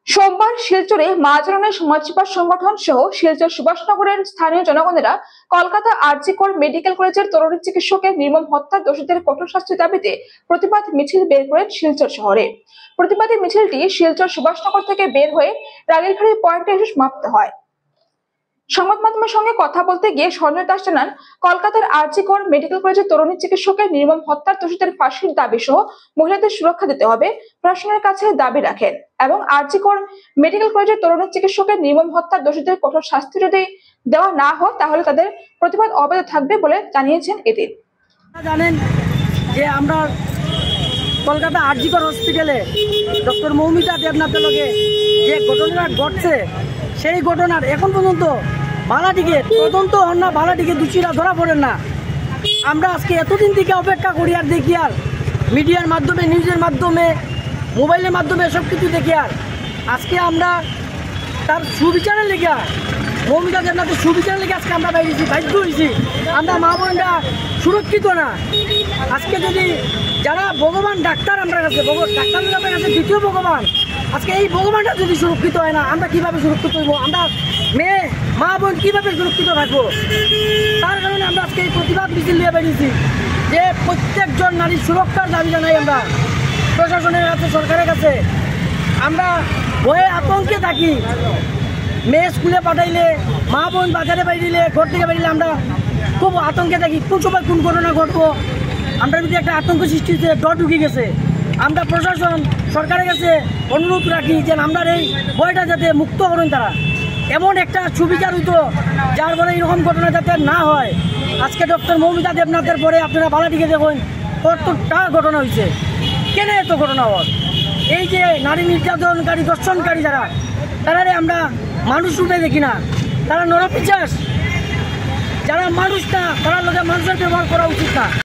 সোমবার শিলচরে মা জননীর সমাজসেবা সংগঠন সহ শিলচর সুভাষনগরের স্থানীয় জনগণেরা কলকাতা আরজি কর মেডিকেল কলেজের তরুণী চিকিৎসকের নির্মম হত্যার দোষীদের কঠোর শাস্তির দাবিতে প্রতিবাদ মিছিল বের করেন শিলচর শহরে। প্রতিবাদী মিছিলটি শিলচর সুভাষনগর থেকে বের হয়ে রাগিরখাড়ি পয়েন্টে এসে সমাপ্ত হয়। সংবাদ মাধ্যমের সঙ্গে কথা বলতে গিয়ে সঞ্জয় দাস জানান, কলকাতার আরজি কর মেডিকেল কলেজের তরুণী চিকিৎসকের নির্মম হত্যার দোষীদের ফাঁসির দাবি সহ মহিলাদের সুরক্ষা দিতে হবে প্রশাসনের কাছে দাবি রাখেন এবং আরজি কর মেডিকেল কলেজের তরুণী চিকিৎসকের নির্মম হত্যার দোষীদের কঠোর শাস্তি যদি দেওয়া না হয় তাহলে তাদের প্রতিবাদ অব্যাহত থাকবে বলে জানিয়েছেন এদিন। জানেন যে আমরা কলকাতা আরজি কর হসপিটালে ডক্টর মৌমিতা দেবনাথের লগে যে ঘটনাটা ঘটছে সেই ঘটনার এখন পর্যন্ত বালাটিকে তদন্ত হন না, বালাটিকে দোষীরা ধরা পড়েন না। আমরা আজকে এতদিন থেকে অপেক্ষা করি আর দেখি আর মিডিয়ার মাধ্যমে, নিউজের মাধ্যমে, মোবাইলের মাধ্যমে সব কিছু দেখি আর আজকে আমরা তার সুবিচারের লেগে, মৌমিতা দেবনাথের সুবিচারের লেগে আজকে আমরা বাইরেছি, বাধ্য হয়েছি। আমরা মা বোনরা সুরক্ষিত না। আজকে যদি যারা ভগবান ডাক্তার আমরা কাছে, ডাক্তারদের কাছে দ্বিতীয় ভগবান, আজকে এই ভগবানটা যদি সুরক্ষিত হয় না, আমরা কিভাবে সুরক্ষিত হইব? আমরা মেয়ে মা বোন কিভাবে সুরক্ষিত থাকবো? তার কারণে আমরা আজকে এই প্রতিবাদ মিছিল নিয়ে বেরিয়েছি যে প্রত্যেকজন নারীর সুরক্ষার দাবি জানাই আমরা প্রশাসনের কাছে, সরকারের কাছে। আমরা ভয়ে আতঙ্কে থাকি। মেয়ে স্কুলে পাঠাইলে, মা বোন বাজারে বাইরিলে, ঘর থেকে বাইরিলে আমরা খুব আতঙ্কে থাকি। কোন সময় কোন ঘটনা ঘটবো আমরা যদি একটা আতঙ্ক সৃষ্টি হচ্ছে, ডর ঢুকে গেছে। আমরা প্রশাসন, সরকারের কাছে অনুরোধ রাখি যে আমরা এই ভয়টা যাতে মুক্ত করেন, তারা এমন একটা সুবিচার হইতো যার ফলে এরকম ঘটনা যাতে না হয়। আজকে ডক্টর মৌমিতা দেবনাথের পরে আপনারা বালাটিকে দেখুন কতটা ঘটনা হয়েছে। কেন এত ঘটনা হয়? এই যে নারী নির্যাতনকারী, দর্শনকারী যারা, তারারে আমরা মানুষ রূপে দেখি না, তারা নরপিশাচ। যারা মানুষ না, তারা লোকের মানুষের ব্যবহার করা উচিত না।